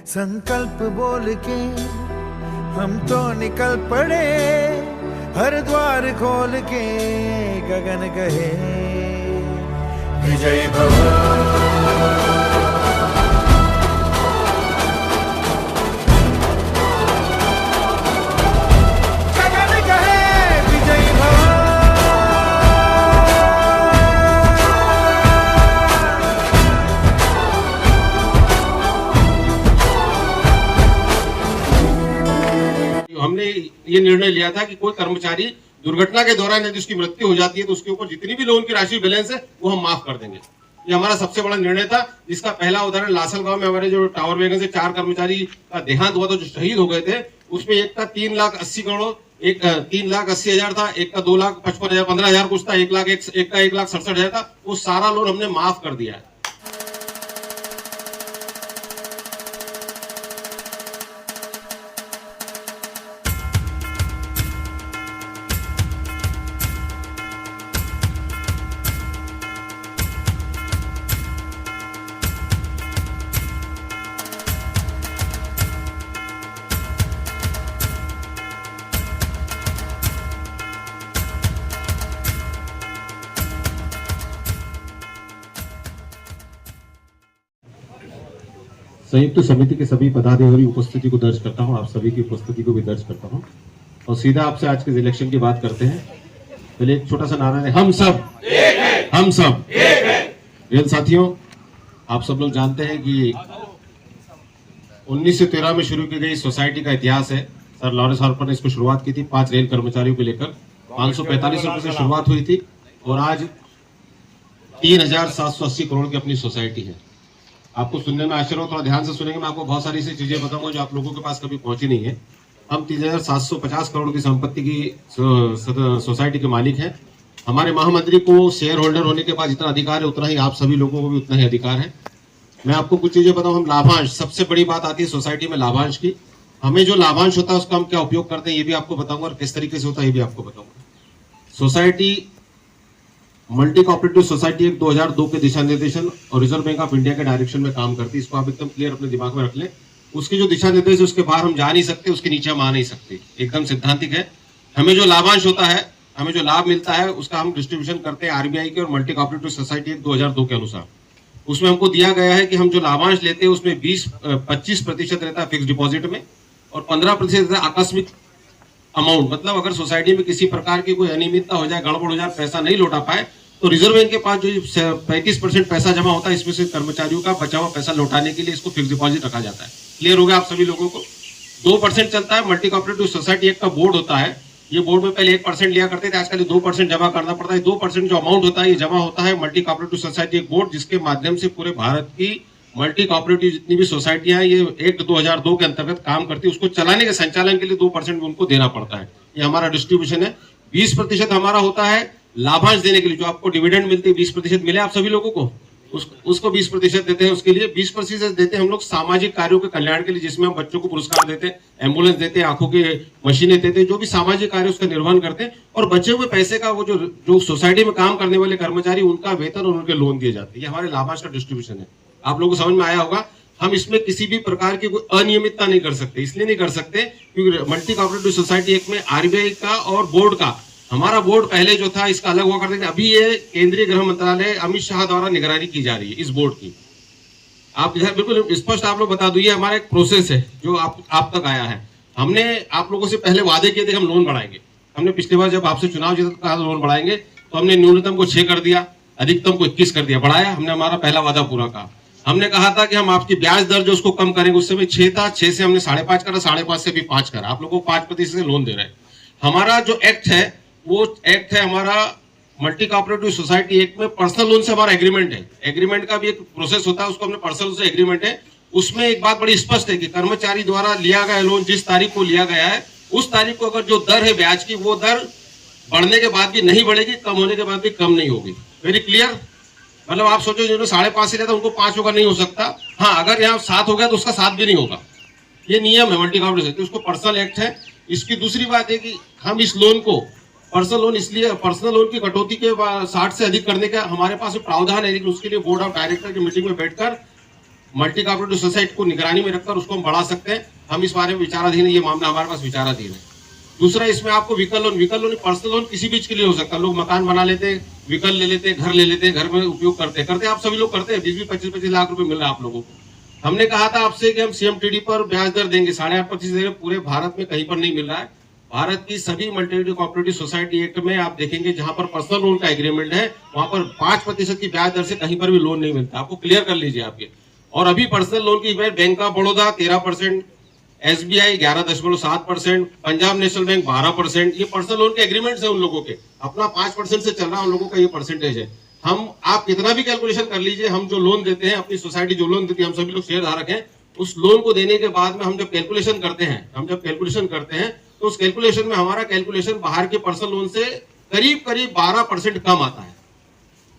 संकल्प बोल के हम तो निकल पड़े, हर द्वार खोल के गगन कहे विजय भव। हमने ये निर्णय लिया था कि कोई कर्मचारी दुर्घटना के दौरान यदि उसकी मृत्यु हो जाती है तो उसके ऊपर जितनी भी लोन की राशि बैलेंस है वो हम माफ कर देंगे। ये हमारा सबसे बड़ा निर्णय था, जिसका पहला उदाहरण लासल गांव में हमारे जो टावर वैगन से 4 कर्मचारी का देहांत हुआ था, जो शहीद हो गए थे, उसमें एक का 3,80,000 करोड़, एक 3,80,000 था, एक का 2,55,000 15,000 कुछ था, एक का 1,67,000 था। वो सारा लोन हमने माफ कर दिया है। संयुक्त समिति के सभी पदाधिकारी उपस्थिति को दर्ज करता हूं, आप सभी की उपस्थिति को भी दर्ज करता हूं और सीधा आपसे आज के इलेक्शन की बात करते हैं। पहले एक छोटा सा नारा है, हम सब एक हैं, हम सब एक हैं। रेल साथियों, आप सब लोग जानते हैं कि 1913 में शुरू की गई सोसाइटी का इतिहास है। सर लॉरेंस हार्पर ने इसको शुरुआत की थी 5 रेल कर्मचारियों को लेकर। 545 रुपए से शुरुआत हुई थी और आज 3,780 करोड़ की अपनी सोसाइटी है। आपको सुनने में आश्चर्य हो, थोड़ा ध्यान से सुनेंगे, मैं आपको बहुत सारी ऐसी चीजें बताऊंगा जो आप लोगों के पास कभी पहुंची नहीं है। हम 3,750 करोड़ की संपत्ति की सोसाइटी के मालिक हैं। हमारे महामंत्री को शेयर होल्डर होने के बाद जितना अधिकार है उतना ही आप सभी लोगों को भी उतना ही अधिकार है। मैं आपको कुछ चीजें बताऊं। हम लाभांश, सबसे बड़ी बात आती है सोसाइटी में लाभांश की। हमें जो लाभांश होता है उसका हम क्या उपयोग करते हैं ये भी आपको बताऊंगा और किस तरीके से होता है ये भी आपको बताऊंगा। सोसाइटी मल्टी कोऑपरेटिव सोसाइटी एक 2002 के दिशा निर्देशन और रिजर्व बैंक ऑफ इंडिया के डायरेक्शन में काम करती है। इसको आप एकदम क्लियर अपने दिमाग में रख लें। उसके जो दिशा निर्देश है उसके बाहर हम जा नहीं सकते, उसके नीचे हम आ नहीं सकते, एकदम सिद्धांतिक है। हमें जो लाभांश होता है, हमें जो लाभ मिलता है उसका हम डिस्ट्रीब्यूशन करते हैं आरबीआई के और मल्टी कोऑपरेटिव सोसाइटी एक 2002 के अनुसार। उसमें हमको दिया गया है कि हम जो लाभांश लेते हैं उसमें 25% रहता है फिक्स डिपॉजिट में और 15% रहता है आकस्मिक अमाउंट। मतलब अगर सोसाइटी में किसी प्रकार की कोई अनियमितता हो जाए, गड़बड़ हो जाए, पैसा नहीं लौटा पाए तो रिजर्व बैंक के पास जो 35% पैसा जमा होता है, इसमें से कर्मचारियों का बचा हुआ पैसा लौटाने के लिए इसको फिक्स डिपॉजिट रखा जाता है। क्लियर हो गया आप सभी लोगों को? 2% चलता है। मल्टी कोऑपरेटिव सोसाइटी एक का बोर्ड होता है। ये बोर्ड में पहले 1% लिया करते थे, आजकल 2% जमा करना पड़ता है। 2% जो अमाउंट होता है ये जमा होता है मल्टी कोऑपरेटिव सोसाइटी एक बोर्ड, जिसके माध्यम से पूरे भारत की मल्टी कोऑपरेटिव जितनी भी सोसाइटियां हैं ये एक्ट 2002 के अंतर्गत काम करती है। उसको चलाने के संचालन के लिए 2% उनको देना पड़ता है। ये हमारा डिस्ट्रीब्यूशन है। 20% हमारा होता है लाभांश देने के लिए। जो आपको डिविडेंड मिलती है 20% मिले आप सभी लोगों को, उसको 20% देते हैं। उसके लिए 20% देते हैं हम लोग सामाजिक कार्यों के कल्याण के लिए, जिसमें हम बच्चों को पुरस्कार देते हैं, एम्बुलेंस देते हैं, आंखों की मशीनें देते हैं, जो भी सामाजिक कार्य उसका निर्वहन करते हैं। और बचे हुए पैसे का वो जो सोसाइटी में काम करने वाले कर्मचारी उनका वेतन और उनके लोन दिए जाते हैं। ये हमारे लाभांश का डिस्ट्रीब्यूशन है। आप लोगों को समझ में आया होगा। हम इसमें किसी भी प्रकार की कोई अनियमितता नहीं कर सकते। इसलिए नहीं कर सकते क्योंकि मल्टी कोऑपरेटिव सोसाइटी एक में आरबीआई का और बोर्ड का, हमारा बोर्ड पहले जो था इसका अलग हुआ करते थे। अभी ये केंद्रीय गृह मंत्रालय अमित शाह द्वारा निगरानी की जा रही है इस बोर्ड की। आप इधर बिल्कुल स्पष्ट आप लोग बता दो, ये हमारा एक प्रोसेस है जो आप तक आया है। हमने आप लोगों से पहले वादे किए थे हम लोन बढ़ाएंगे। हमने पिछली बार जब आपसे चुनाव जीता तो कहा लोन बढ़ाएंगे, तो हमने न्यूनतम को 6 कर दिया, अधिकतम को 21 कर दिया, बढ़ाया। हमने हमारा पहला वादा पूरा कहा। हमने कहा था कि हम आपकी ब्याज दर जो उसको कम करेंगे। उस समय 6 था, 6 से हमने 5.5 करा, 5.5 से भी 5 करा। आप लोगों को 5% से लोन दे रहे हैं। हमारा जो एक्ट है वो एक्ट है हमारा मल्टी कोऑपरेटिव सोसाइटी एक्ट में पर्सनल लोन से हमारा एग्रीमेंट है। एग्रीमेंट का भी एक प्रोसेस होता है, उसको हमने पर्सनल से एग्रीमेंट है। उसमें एक बात बड़ी स्पष्ट है कि कर्मचारी द्वारा लिया गया लोन जिस तारीख को लिया गया है उस तारीख को अगर जो दर है ब्याज की वो दर बढ़ने के बाद भी नहीं बढ़ेगी, कम होने के बाद भी कम नहीं होगी। Very clear? मतलब आप सोचो जिन्होंने 5.5 से लिया था उनको 5 होगा, नहीं हो सकता। हाँ, अगर यहाँ 7 हो गया तो उसका 7 भी नहीं होगा। ये नियम है मल्टी कोऑपरेटिव, उसको पर्सनल एक्ट है। इसकी दूसरी बात है कि हम इस लोन को पर्सनल लोन, इसलिए पर्सनल लोन की कटौती के 60 से अधिक करने का हमारे पास प्रावधान है, लेकिन उसके लिए बोर्ड ऑफ डायरेक्टर की मीटिंग में बैठकर मल्टी कोऑपरेटिव सोसाइटी को निगरानी में रखकर उसको हम बढ़ा सकते हैं। हम इस बारे में विचाराधीन है, ये मामला हमारे पास विचाराधीन है। दूसरा, इसमें आपको व्हीकल लोन पर्सनल लोन किसी भी चीज के लिए हो सकता है। लोग मकान बना लेते हैं, व्हीकल ले लेते हैं, घर ले लेते हैं, घर में उपयोग करते आप सभी लोग करते हैं। 20-25 लाख रुपए मिल रहा है आप लोगों को। हमने कहा था आपसे कि हम CMTD पर ब्याज दर देंगे, 8.5% पूरे भारत में कहीं पर नहीं मिल रहा है। भारत की सभी मल्टी कोऑपरेटिव सोसाइटी एक्ट में आप देखेंगे जहां पर पर्सनल लोन का एग्रीमेंट है वहां पर 5% की ब्याज दर से कहीं पर भी लोन नहीं मिलता। आपको क्लियर कर लीजिए आपके। और अभी पर्सनल लोन की bank of Baroda 13%, SBI 11.7%, Punjab national bank 12%, ये पर्सनल लोन के एग्रीमेंट्स है उन लोगों के। अपना 5% से चल रहा है उन लोगों का ये परसेंटेज है। आप कितना भी कैलकुलेशन कर लीजिए, हम जो लोन देते हैं, अपनी सोसाइटी जो लोन देती है, हम सभी लोग शेयर धारक हैं, उस लोन को देने के बाद में हम जब कैलकुलेशन करते हैं तो उस कैलकुलेशन में हमारा कैलकुलेशन बाहर के पर्सनल लोन से करीब 12% कम आता है।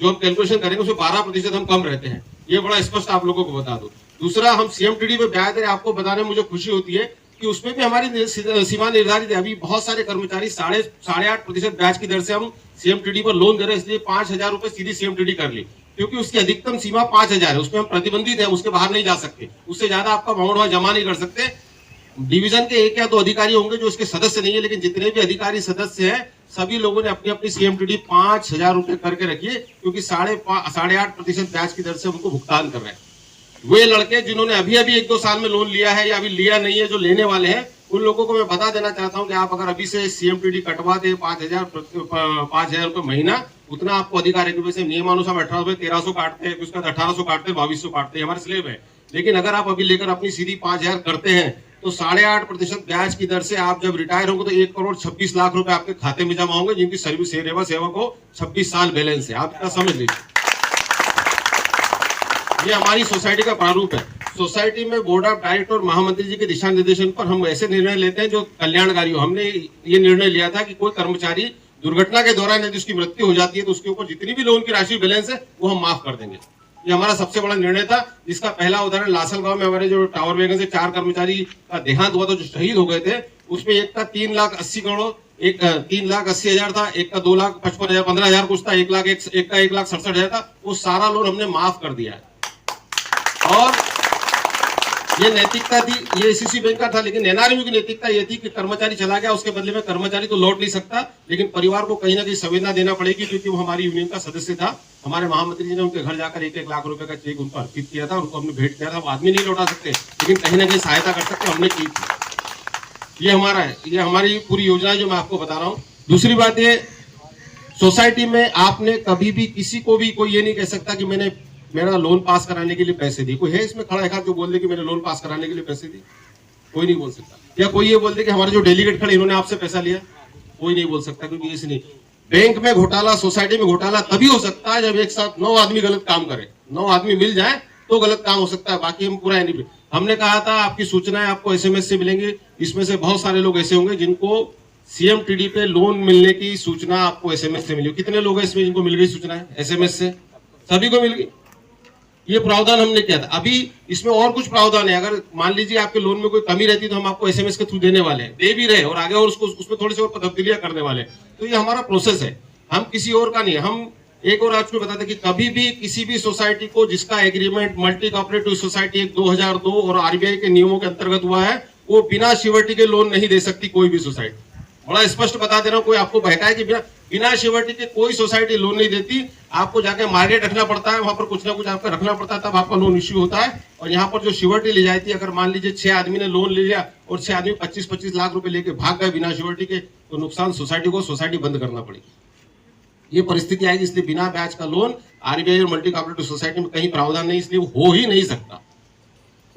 जो हम कैलकुलेशन करेंगे उसमें 12% हम कम रहते हैं। ये बड़ा स्पष्ट आप लोगों को बता दो। दूसरा, हम CMTD पे ब्याज दर आपको बताने में मुझे खुशी होती है कि उसमें भी हमारी सीमा निर्धारित है। अभी बहुत सारे कर्मचारी 8.5% ब्याज की दर से हम CMTD पर लोन दे रहे हैं, इसलिए 5,000 रुपए सीधी CMTD कर ली, क्योंकि उसकी अधिकतम सीमा 5,000 है। उसमें हम प्रतिबंधित है, उसके बाहर नहीं जा सकते, उससे ज्यादा आपका अमाउंट वहां जमा नहीं कर सकते। डिवीजन के 1 या 2 अधिकारी होंगे जो इसके सदस्य नहीं है, लेकिन जितने भी अधिकारी सदस्य हैं सभी लोगों ने अपनी अपनी CMTD 5,000 रुपए करके रखी है, क्योंकि 8.5% ब्याज की दर से हमको भुगतान कर रहे हैं। वे लड़के जिन्होंने अभी 1-2 साल में लोन लिया है या अभी लिया नहीं है, जो लेने वाले हैं, उन लोगों को मैं बता देना चाहता हूं कि आप अगर अभी से CMTD कटवा दे 5,000 रुपए महीना, उतना आपको अधिकार है। वैसे नियमानुसार 18,1300 काटते हैं, उसका 1,800 काटते हैं, 2,200 काटते हैं, हमारे स्लेब है। लेकिन अगर आप अभी लेकर अपनी सीधी 5,000 करते हैं तो 8.5% ब्याज की दर से आप जब रिटायर होंगे तो 1,26,00,000 रुपए आपके खाते में जमा होंगे, जिनकी सर्विस सेवा को 26 साल बैलेंस है। आप इतना समझ लीजिए। ये हमारी सोसाइटी का प्रारूप है। सोसाइटी में बोर्ड ऑफ डायरेक्टर और महामंत्री जी के दिशा निर्देशन पर हम ऐसे निर्णय लेते हैं जो कल्याणकारी हो। हमने ये निर्णय लिया था कि कोई कर्मचारी दुर्घटना के दौरान यदि उसकी मृत्यु हो जाती है तो उसके ऊपर जितनी भी लोन की राशि बैलेंस है वो हम माफ कर देंगे। ये हमारा सबसे बड़ा निर्णय था, जिसका पहला उदाहरण लासल गांव में हमारे जो टावर वैगन से 4 कर्मचारी का देहांत हुआ था, जो शहीद हो गए थे। उसमें एक का 3,80,00,000 करोड़, एक 3,80,000 था, एक का 2,55,000 15,000 कुछ था, एक का 1,67,000 था। वो सारा लोन हमने माफ कर दिया है। और ये नैतिकता थी, ये ACC बैंक का था, लेकिन NRMU की नैतिकता ये थी कि कर्मचारी चला गया, उसके बदले में कर्मचारी तो लौट नहीं सकता, लेकिन परिवार को कहीं ना कहीं संवेदना देना पड़ेगी, क्योंकि वो हमारी यूनियन का सदस्य था। हमारे महामंत्री जी ने उनके घर जाकर 1-1 लाख रुपए का चेक उनको अर्पित किया था, उनको हमने भेंट किया था। वो आदमी नहीं लौटा सकते, लेकिन कहीं ना कहीं सहायता कर सकते, हमने की थी। ये हमारा है, ये हमारी पूरी योजना है जो मैं आपको बता रहा हूँ। दूसरी बात ये, सोसाइटी में आपने कभी भी किसी को भी कोई ये नहीं कह सकता कि मेरा लोन पास कराने के लिए पैसे दी। कोई है इसमें खड़ा है जो बोल दे कि मैंने लोन पास कराने के लिए पैसे दी? कोई नहीं बोल सकता। या कोई ये बोल दे कि हमारे जो डेलीगेट खड़े इन्होंने आपसे पैसा लिया? कोई नहीं बोल सकता, क्योंकि इसे नहीं। बैंक में घोटाला, सोसाइटी में घोटाला तभी हो सकता है जब एक साथ 9 आदमी गलत काम करे, 9 आदमी मिल जाए तो गलत काम हो सकता है। बाकी हम पूरा नहीं। हमने कहा था आपकी सूचनाएं आपको SMS से मिलेंगी। इसमें से बहुत सारे लोग ऐसे होंगे जिनको CMTD पे लोन मिलने की सूचना आपको SMS से मिली। कितने लोग हैं इसमें जिनको मिल गई सूचनाएं SMS से? सभी को मिल गई। ये प्रावधान हमने किया था। अभी इसमें और कुछ प्रावधान है। अगर मान लीजिए आपके लोन में कोई कमी रहती है तो हम आपको SMS के थ्रू देने वाले हैं, दे भी रहे, और आगे और उसमें थोड़ी सी और तब्दीलियां करने वाले हैं। तो ये हमारा प्रोसेस है, हम किसी और का नहीं। हम एक और आज को बताते कि कभी भी किसी भी सोसाइटी को जिसका agreement multi cooperative society act 2002 और RBI के नियमों के अंतर्गत हुआ है, वो बिना श्योरिटी के लोन नहीं दे सकती कोई भी सोसाइटी। बड़ा स्पष्ट बता दे रहा हूं, कोई आपको बहकाए कि बिना श्योरिटी के कोई सोसाइटी लोन नहीं देती। आपको जाके मार्केट रखना पड़ता है, वहां पर कुछ ना कुछ आपको रखना पड़ता है, तब आपका लोन इश्यू होता है। और यहाँ पर जो श्योरिटी ली जाती है, अगर मान लीजिए 6 आदमी ने लोन ले लिया और 6 आदमी 25-25 लाख रुपए लेके भाग गए बिना श्योरिटी के, तो नुकसान सोसाइटी को, सोसाइटी बंद करना पड़ेगी। ये परिस्थिति आएगी। इसलिए बिना ब्याज का लोन RBI और मल्टी कोऑपरेटिव सोसाइटी में कहीं प्रावधान नहीं, इसलिए हो ही नहीं सकता।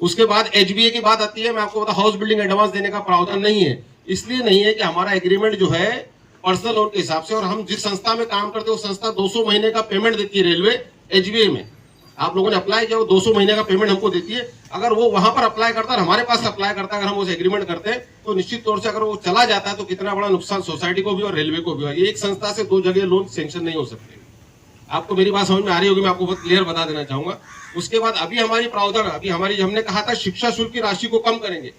उसके बाद HBA की बात आती है। मैं आपको बता, हाउस बिल्डिंग एडवांस देने का प्रावधान नहीं है। इसलिए नहीं है कि हमारा एग्रीमेंट जो है पर्सनल लोन के हिसाब से, और हम जिस संस्था में काम करते हैं वो संस्था 200 महीने का पेमेंट देती है रेलवे HBA में। आप लोगों ने अप्लाई किया, वो 200 महीने का पेमेंट हमको देती है। अगर वो वहां पर अप्लाई करता है, हमारे पास अप्लाई करता है, अगर हम उस एग्रीमेंट करते हैं, तो निश्चित तौर से अगर वो चला जाता है तो कितना बड़ा नुकसान सोसाइटी को भी और रेलवे को भी है। एक संस्था से 2 जगह लोन सैंक्शन नहीं हो सकते। आपको मेरी बात समझ में आ रही होगी, मैं आपको बहुत क्लियर बता देना चाहूंगा। उसके बाद अभी हमारी प्रावधान, अभी हमारी हमने कहा था शिक्षा शुल्क की राशि को कम करेंगे।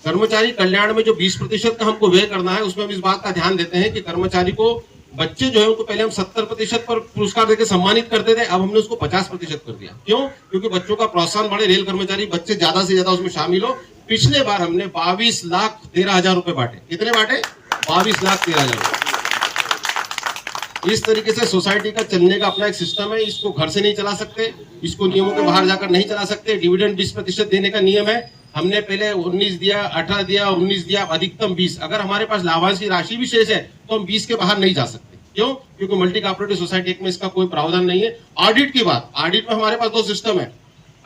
कर्मचारी कल्याण में जो 20% का हमको व्यय करना है, उसमें हम इस बात का ध्यान देते हैं कि कर्मचारी को बच्चे जो है उनको पहले हम 70% पर पुरस्कार देकर सम्मानित करते थे, अब हमने उसको 50% कर दिया। क्यों? क्योंकि बच्चों का प्रोत्साहन बढ़े, रेल कर्मचारी बच्चे ज्यादा से ज्यादा उसमें शामिल हो। पिछले बार हमने 22,13,000 रुपए बांटे। कितने बांटे? 22,13,000। इस तरीके से सोसाइटी का चलने का अपना एक सिस्टम है। इसको घर से नहीं चला सकते, इसको नियमों के बाहर जाकर नहीं चला सकते। डिविडेंड 20% देने का नियम है। हमने पहले 19 दिया, 18 दिया, 19 दिया, अधिकतम 20। अगर हमारे पास लाभांश की राशि भी शेष है तो हम 20 के बाहर नहीं जा सकते। क्यों? क्योंकि मल्टी कोऑपरेटिव सोसाइटी एक्ट में इसका कोई प्रावधान नहीं है। ऑडिट की बात, ऑडिट में हमारे पास 2 सिस्टम है।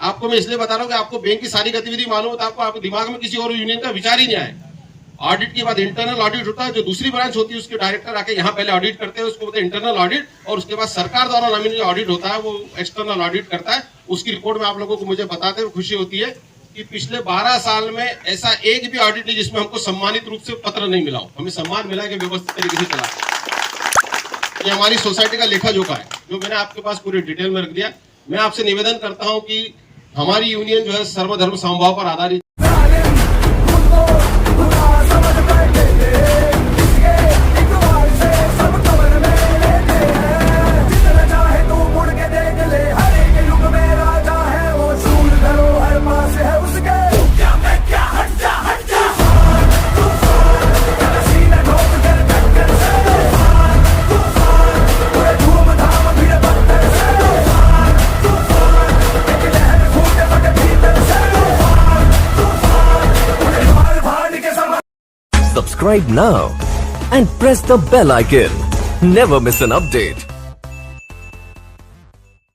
आपको मैं इसलिए बता रहा हूं कि आपको बैंक की सारी गतिविधि मालूम होता है, आपके दिमाग में किसी और यूनियन का विचार ही नहीं आए। ऑडिट के बाद इंटरनल ऑडिट होता है, जो दूसरी ब्रांच होती है उसके डायरेक्टर आके यहाँ पहले ऑडिट करते हैं, उसको बोलते हैं इंटरनल ऑडिट। और उसके बाद सरकार द्वारा नॉमिनल ऑडिट होता है, वो एक्सटर्नल ऑडिट करता है। उसकी रिपोर्ट में आप लोगों को मुझे बताते हुए खुशी होती है कि पिछले 12 साल में ऐसा एक भी ऑडिट नहीं जिसमें हमको सम्मानित रूप से पत्र नहीं मिला हो। हमें सम्मान मिला कि व्यवस्थित तरीके से चला। ये हमारी सोसाइटी का लेखा जोखा है, जो मैंने आपके पास पूरी डिटेल में रख दिया। मैं आपसे निवेदन करता हूं कि हमारी यूनियन जो है सर्वधर्म समभाव पर आधारित Subscribe now and press the bell icon. Never miss an update.